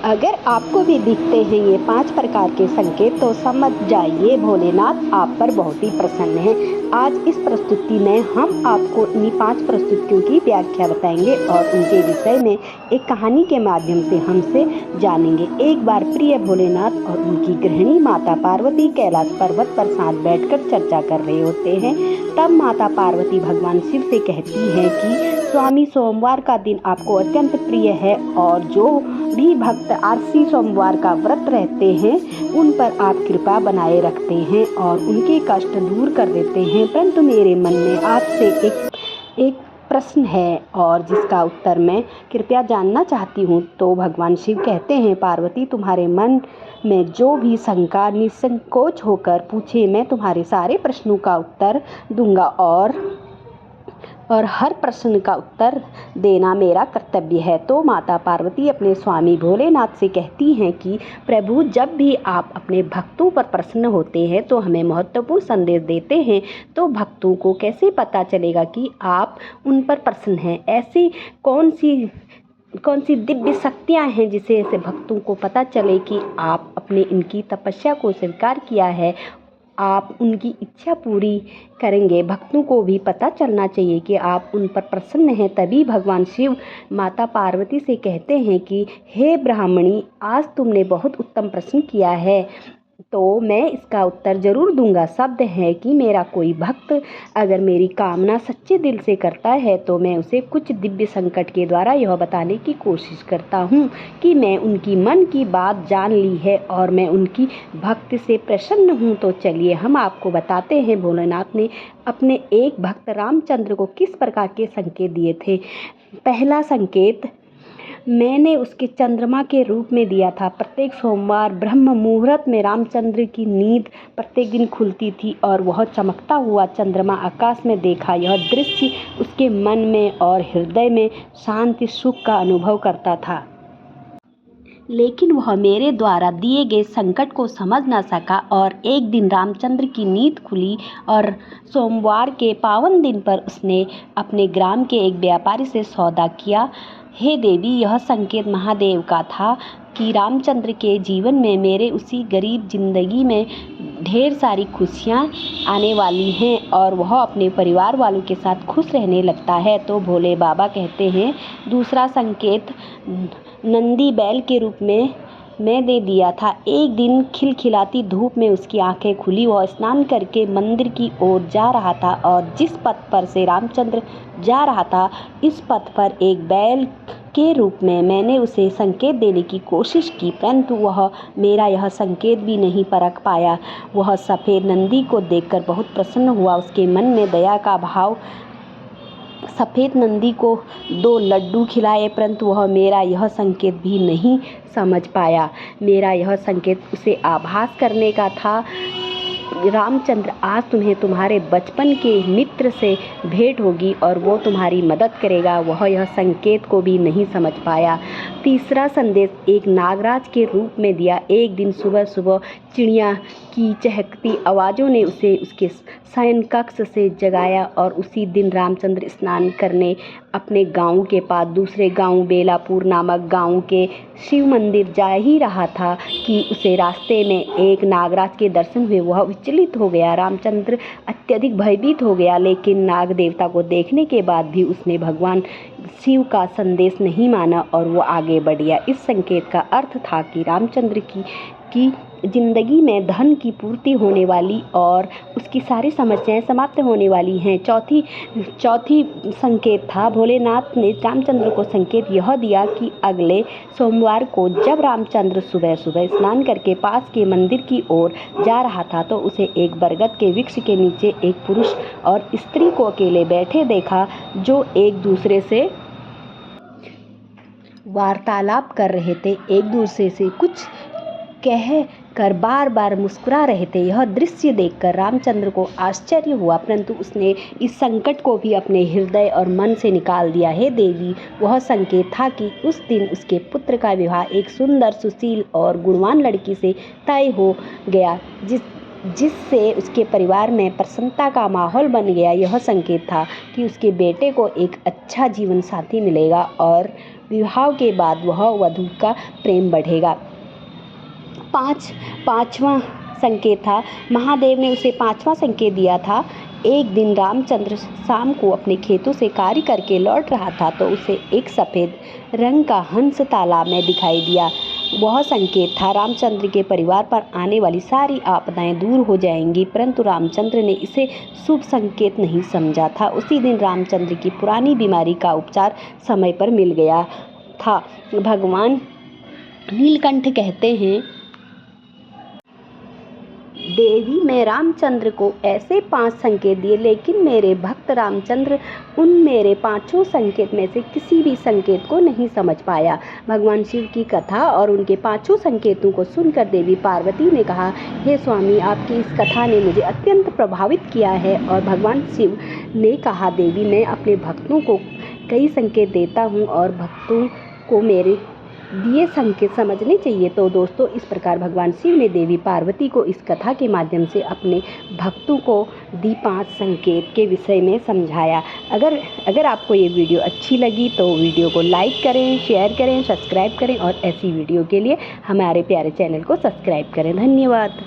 अगर आपको भी दिखते हैं ये 5 प्रकार के संकेत तो समझ जाइए भोलेनाथ आप पर बहुत ही प्रसन्न हैं। आज इस प्रस्तुति में हम आपको इन्हीं 5 प्रस्तुतियों की व्याख्या बताएंगे और उनके विषय में एक कहानी के माध्यम से हमसे जानेंगे। एक बार प्रिय भोलेनाथ और उनकी गृहिणी माता पार्वती कैलाश पर्वत पर साथ बैठकर चर्चा कर रहे होते हैं। तब माता पार्वती भगवान शिव से कहती हैं कि स्वामी सोमवार का दिन आपको अत्यंत प्रिय है और जो भी भक्त आरसी सोमवार का व्रत रहते हैं उन पर आप कृपा बनाए रखते हैं और उनके कष्ट दूर कर देते हैं। परंतु मेरे मन में आपसे एक प्रश्न है और जिसका उत्तर मैं कृपया जानना चाहती हूँ। तो भगवान शिव कहते हैं, पार्वती तुम्हारे मन में जो भी शंका निसंकोच होकर पूछे, मैं तुम्हारे सारे प्रश्नों का उत्तर दूंगा और हर प्रश्न का उत्तर देना मेरा कर्तव्य है। तो माता पार्वती अपने स्वामी भोलेनाथ से कहती हैं कि प्रभु, जब भी आप अपने भक्तों पर प्रसन्न होते हैं तो हमें महत्वपूर्ण संदेश देते हैं, तो भक्तों को कैसे पता चलेगा कि आप उन पर प्रसन्न हैं? ऐसी कौन सी दिव्य शक्तियाँ हैं जिसे ऐसे भक्तों को पता चले कि आप अपने इनकी तपस्या को स्वीकार किया है, आप उनकी इच्छा पूरी करेंगे। भक्तों को भी पता चलना चाहिए कि आप उन पर प्रसन्न हैं। तभी भगवान शिव माता पार्वती से कहते हैं कि हे ब्राह्मणी, आज तुमने बहुत उत्तम प्रश्न किया है, तो मैं इसका उत्तर ज़रूर दूंगा। शब्द है कि मेरा कोई भक्त अगर मेरी कामना सच्चे दिल से करता है तो मैं उसे कुछ दिव्य संकट के द्वारा यह बताने की कोशिश करता हूँ कि मैं उनकी मन की बात जान ली है और मैं उनकी भक्ति से प्रसन्न हूँ। तो चलिए हम आपको बताते हैं भोलेनाथ ने अपने एक भक्त रामचंद्र को किस प्रकार के संकेत दिए थे। पहला संकेत मैंने उसके चंद्रमा के रूप में दिया था। प्रत्येक सोमवार ब्रह्म मुहूर्त में रामचंद्र की नींद प्रत्येक दिन खुलती थी और वह चमकता हुआ चंद्रमा आकाश में देखा। यह दृश्य उसके मन में और हृदय में शांति सुख का अनुभव करता था, लेकिन वह मेरे द्वारा दिए गए संकट को समझ न सका और एक दिन रामचंद्र की नींद खुली और सोमवार के पावन दिन पर उसने अपने ग्राम के एक व्यापारी से सौदा किया। हे देवी, यह संकेत महादेव का था कि रामचंद्र के जीवन में मेरे उसी गरीब जिंदगी में ढेर सारी खुशियाँ आने वाली हैं और वह अपने परिवार वालों के साथ खुश रहने लगता है। तो भोले बाबा कहते हैं, दूसरा संकेत नंदी बैल के रूप में मैं दे दिया था। एक दिन खिलखिलाती धूप में उसकी आंखें खुली, वह स्नान करके मंदिर की ओर जा रहा था और जिस पथ पर से रामचंद्र जा रहा था, इस पथ पर एक बैल के रूप में मैंने उसे संकेत देने की कोशिश की, परंतु वह मेरा यह संकेत भी नहीं परख पाया। वह सफ़ेद नंदी को देखकर बहुत प्रसन्न हुआ, उसके मन में दया का भाव। सफ़ेद नंदी को 2 लड्डू खिलाए, परंतु वह मेरा यह संकेत भी नहीं समझ पाया। मेरा यह संकेत उसे आभास करने का था, रामचंद्र, आज तुम्हें तुम्हारे बचपन के मित्र से भेंट होगी और वो तुम्हारी मदद करेगा। वह यह संकेत को भी नहीं समझ पाया। तीसरा संदेश एक नागराज के रूप में दिया। एक दिन सुबह सुबह चिड़िया की चहकती आवाज़ों ने उसे उसके शयन कक्ष से जगाया और उसी दिन रामचंद्र स्नान करने अपने गांव के पास दूसरे गांव बेलापुर नामक गांव के शिव मंदिर जा ही रहा था कि उसे रास्ते में एक नागराज के दर्शन हुए। वह विचलित हो गया। रामचंद्र अत्यधिक भयभीत हो गया, लेकिन नाग देवता को देखने के बाद भी उसने भगवान शिव का संदेश नहीं माना और वो आगे बढ़ गया। इस संकेत का अर्थ था कि रामचंद्र की जिंदगी में धन की पूर्ति होने वाली और उसकी सारी समस्याएं समाप्त होने वाली हैं। चौथी संकेत था, भोलेनाथ ने रामचंद्र को संकेत यह दिया कि अगले सोमवार को जब रामचंद्र सुबह सुबह स्नान करके पास के मंदिर की ओर जा रहा था तो उसे एक बरगद के वृक्ष के नीचे एक पुरुष और स्त्री को अकेले बैठे देखा, जो एक दूसरे से वार्तालाप कर रहे थे, एक दूसरे से कुछ कह कर बार बार मुस्कुरा रहे थे। यह दृश्य देखकर रामचंद्र को आश्चर्य हुआ, परंतु उसने इस संकट को भी अपने हृदय और मन से निकाल दिया। हे देवी, वह संकेत था कि उस दिन उसके पुत्र का विवाह एक सुंदर, सुशील और गुणवान लड़की से तय हो गया, जिससे उसके परिवार में प्रसन्नता का माहौल बन गया। यह संकेत था कि उसके बेटे को एक अच्छा जीवन साथी मिलेगा और विवाह के बाद वह वधू का प्रेम बढ़ेगा। पाँचवां संकेत था, महादेव ने उसे 5वां संकेत दिया था। एक दिन रामचंद्र शाम को अपने खेतों से कार्य करके लौट रहा था तो उसे एक सफ़ेद रंग का हंस तालाब में दिखाई दिया। वह संकेत था रामचंद्र के परिवार पर आने वाली सारी आपदाएं दूर हो जाएंगी, परंतु रामचंद्र ने इसे शुभ संकेत नहीं समझा था। उसी दिन रामचंद्र की पुरानी बीमारी का उपचार समय पर मिल गया था। भगवान नीलकंठ कहते हैं, देवी मैं रामचंद्र को ऐसे 5 संकेत दिए, लेकिन मेरे भक्त रामचंद्र उन मेरे 5 संकेत में से किसी भी संकेत को नहीं समझ पाया। भगवान शिव की कथा और उनके 5 संकेतों को सुनकर देवी पार्वती ने कहा, हे स्वामी, आपकी इस कथा ने मुझे अत्यंत प्रभावित किया है। और भगवान शिव ने कहा, देवी मैं अपने भक्तों को कई संकेत देता हूँ और भक्तों को मेरे दिए संकेत समझने चाहिए। तो दोस्तों, इस प्रकार भगवान शिव ने देवी पार्वती को इस कथा के माध्यम से अपने भक्तों को दी 5 संकेत के विषय में समझाया। अगर आपको ये वीडियो अच्छी लगी तो वीडियो को लाइक करें, शेयर करें, सब्सक्राइब करें और ऐसी वीडियो के लिए हमारे प्यारे चैनल को सब्सक्राइब करें। धन्यवाद।